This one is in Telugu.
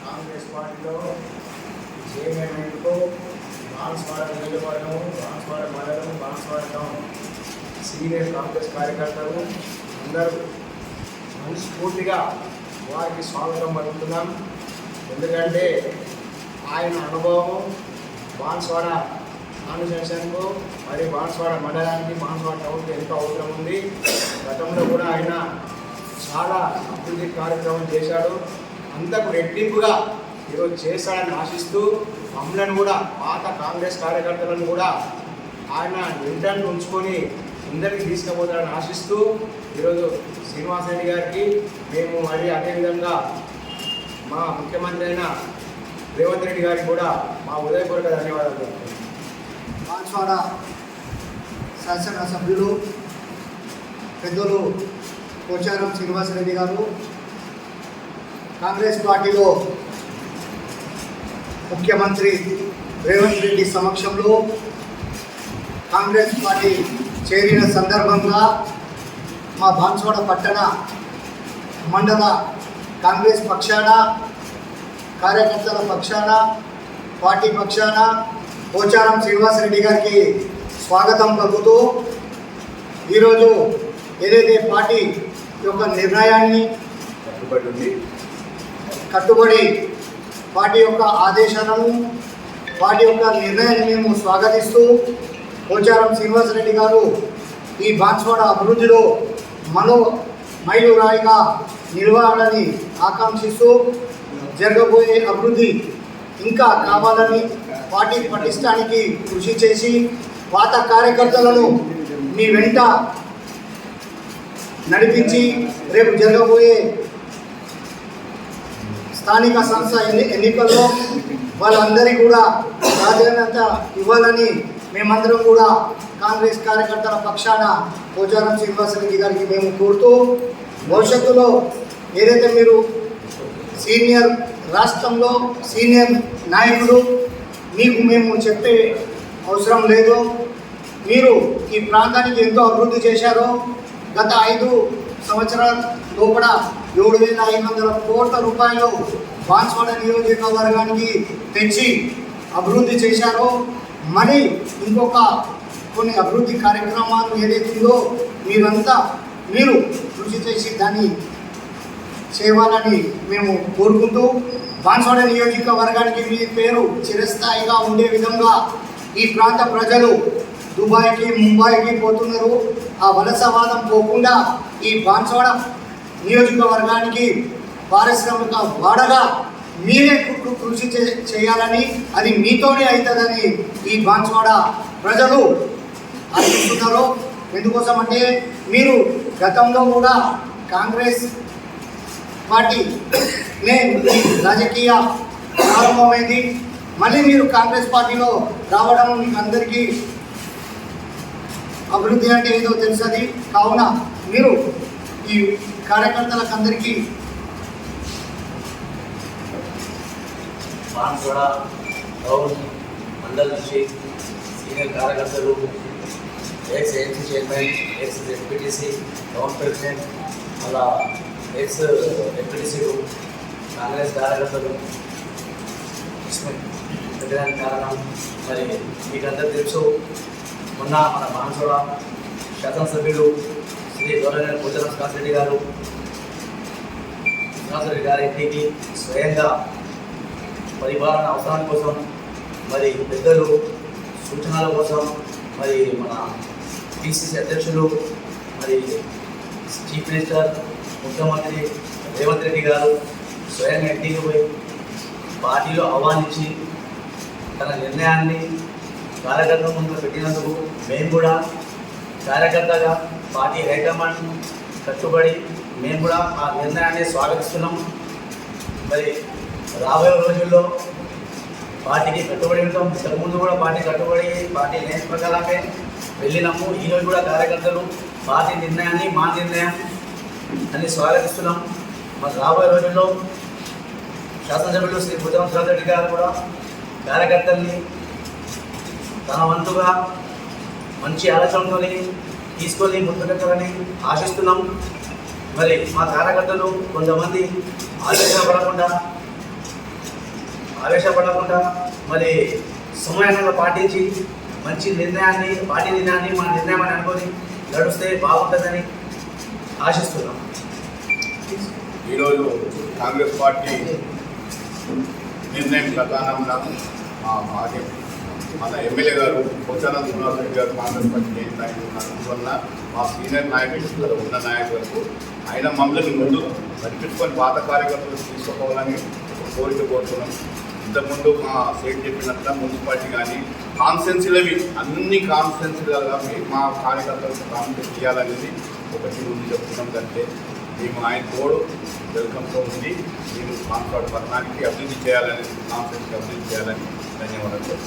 కాంగ్రెస్ పార్టీలో చైర్మన్కు బాన్స్వాడ నియోజకవర్గం, బాన్స్వాడ మండలం, బాన్స్వాడ టౌన్ సీనియర్ కాంగ్రెస్ కార్యకర్తలు అందరూ మనస్ఫూర్తిగా వారికి స్వాగతం పలుకుతున్నాం. ఎందుకంటే ఆయన అనుభవం బాన్స్వాడ కాన్స్టిట్యూషన్కు మరియు బాన్స్వాడ మండలానికి, బాన్స్వాడ టౌన్కి ఎంతో అవసరం ఉంది. గతంలో కూడా ఆయన చాలా అభివృద్ధి కార్యక్రమం చేశాడు. అంతకు రెట్టింపుగా ఈరోజు చేస్తాడని ఆశిస్తూ మమ్మల్ని కూడా, పాత కాంగ్రెస్ కార్యకర్తలను కూడా ఆయన వెంటనే ఉంచుకొని అందరికీ తీసుకుపోతాడని ఆశిస్తూ ఈరోజు శ్రీనివాస్ రెడ్డి గారికి మేము మరి అదేవిధంగా మా ముఖ్యమంత్రి అయిన రేవంత్ రెడ్డి గారికి కూడా మా ఉదయపూర్వక ధన్యవాదాలు చెప్తున్నాం. బాన్స్వాడ శాసనసభ్యులు పెద్దలు పోచారం శ్రీనివాసరెడ్డి గారు, కాంగ్రెస్ పార్టీలో ముఖ్యమంత్రి రేవంత్ రెడ్డి సమక్షంలో కాంగ్రెస్ పార్టీ చేరిన సందర్భంగా మా బాన్స్వాడ పట్టణ మండల కాంగ్రెస్ పక్షాన, కార్యకర్తల పక్షాన, పార్టీ పక్షాన పోచారం శ్రీనివాసరెడ్డి గారికి స్వాగతం పలుకుతూ ఈరోజు ఏదైతే పార్టీ యొక్క నిర్ణయాన్ని కట్టుబడి పార్టీ యొక్క ఆదేశాలను, పార్టీ యొక్క నిర్ణయాన్ని మేము స్వాగతిస్తూ పోచారం శ్రీనివాసరెడ్డి గారు ఈ బాన్స్వాడ అభివృద్ధిలో మైలురాయిగా నిలవాలని ఆకాంక్షిస్తూ జరగబోయే అభివృద్ధి ఇంకా కావాలని పార్టీ పటిష్టానికి కృషి చేసి పాత కార్యకర్తలను మీ వెంట నడిపించి రేపు జరగబోయే స్థానిక సంస్థ ఎన్నికల్లో వాళ్ళందరికీ కూడా ప్రాధాన్యత ఇవ్వాలని మేమందరం కూడా కాంగ్రెస్ కార్యకర్తల పక్షాన పోచారం శ్రీనివాసరెడ్డి గారికి మేము కోరుతూ, భవిష్యత్తులో ఏదైతే మీరు సీనియర్ రాష్ట్రంలో సీనియర్ నాయకులు, మీకు మేము చెప్పే అవసరం లేదు. మీరు ఈ ప్రాంతానికి ఎంతో అభివృద్ధి చేశారో, గత 5 సంవత్సరాల లోపల 7,500 కోట్ల రూపాయలు బాన్స్వాడ నియోజకవర్గానికి తెచ్చి అభివృద్ధి చేశారో, మరి ఇంకొక కొన్ని అభివృద్ధి కార్యక్రమాలు ఏదైతుందో మీరు కృషి చేసి దాన్ని చేయాలని మేము కోరుకుంటూ, బాన్స్వాడ నియోజకవర్గానికి మీ పేరు చిరస్థాయిగా ఉండే విధంగా ఈ ప్రాంత ప్రజలు దుబాయ్కి, ముంబైకి పోతున్నారు. ఆ వలసవాదం పోకుండా ఈ బాన్స్వాడ నియోజకవర్గానికి పారిశ్రామిక వాడగా మీరే కృషి చేయాలని, అది మీతోనే అవుతుందని ఈ బాన్స్వాడ ప్రజలు ఆశిస్తున్నారు. ఎందుకోసం అంటే మీరు గతంలో కూడా కాంగ్రెస్ పార్టీనే రాజకీయ ప్రారంభమైంది. మళ్ళీ మీరు కాంగ్రెస్ పార్టీలో రావడం మీకు అందరికీ అభివృద్ధి అంటే ఏదో తెలుస్తుంది. కావున మీరు ఈ కార్యకర్తలకు అందరికీ బాన్స్వాడ టౌన్ మండల్ నుంచి సీనియర్ కార్యకర్తలు, X AMC chairman, X MPTC, town president, అలా ఎక్స్ ఎంపీటీసీలు, కాంగ్రెస్ కార్యకర్తలు పెట్టడానికి కారణం మరి మీకు అందరూ తెలుసు. మొన్న మన బాన్స్వాడ శాసనసభ్యులు శ్రీ గౌరవ పోచారం శ్రీనివాసరెడ్డి గారు గారి ఇంటికి స్వయంగా పరిపాలన అవసరాల కోసం, మరి పెద్దలు సూచనల కోసం, మరి మన పిసిసి అధ్యక్షులు, మరి చీఫ్ మినిస్టర్, ముఖ్యమంత్రి రేవంత్ రెడ్డి గారు స్వయంగా ఇంటికి పోయి పార్టీలో ఆహ్వానించి తన నిర్ణయాన్ని కార్యకర్తల ముందు పెట్టినందుకు మేము కూడా కార్యకర్తగా పార్టీ హైకమాండ్ కట్టుబడి మేము కూడా ఆ నిర్ణయాన్ని స్వాగతిస్తున్నాం. మరి రాబోయే రోజుల్లో పార్టీకి కట్టుబడి ఉంటాం. ఇంతకుముందు కూడా పార్టీ కట్టుబడి పార్టీ నేత ప్రకారమే వెళ్ళినాము. ఈరోజు కూడా కార్యకర్తలు పార్టీ నిర్ణయాన్ని, మా నిర్ణయం అని స్వాగతిస్తున్నాం. మరి రాబోయే రోజుల్లో శాసనసభ్యులు శ్రీ పోచారం శ్రీనివాసరెడ్డి గారు కూడా కార్యకర్తల్ని తన వంతుగా మంచి ఆలోచనతో తీసుకొని ముందుకెళ్ళాలని ఆశిస్తున్నాం. మరి మా కార్యకర్తలు కొంతమంది ఆవేశపడకుండా మరి సమయాన్ని పాటించి మంచి నిర్ణయాన్ని పార్టీ నిర్ణయాన్ని మా నిర్ణయం అని అనుకొని నడుస్తే బాగుంటుందని ఆశిస్తున్నాం. ఈరోజు కాంగ్రెస్ పార్టీ నిర్ణయం ప్రధానంగా మన ఎమ్మెల్యే గారు పోచారం శ్రీనివాస్ రెడ్డి గారు కాంగ్రెస్ పార్టీ మెయిన్ నాయకులు అందువల్ల మా సీనియర్ నాయకులు ఉన్న నాయకులకు ఆయన మమ్మల్ని ముందు నడిపించుకొని పాత కార్యకర్తలు తీసుకోవాలని ఒక కోరిక కోరుతున్నాం. ఇంతకుముందు మా సేట్ చెప్పినట్ల మున్సిపాలిటీ కానీ కాన్స్టెన్సీలవి అన్ని కాన్స్టెన్సీలుగా మా కార్యకర్తలకు కాన్ఫరెన్స్ చేయాలనేది ఒకటి ముందు చెప్తున్నాం. కంటే మేము ఆయన తోడు వెల్కమ్తో ఉంది. మేము కాన్ఫరెన్స్ పట్టణానికి అభివృద్ధి చేయాలని కాన్ఫరెన్స్కి అభివృద్ధి చేయాలని ధన్యవాదాలు.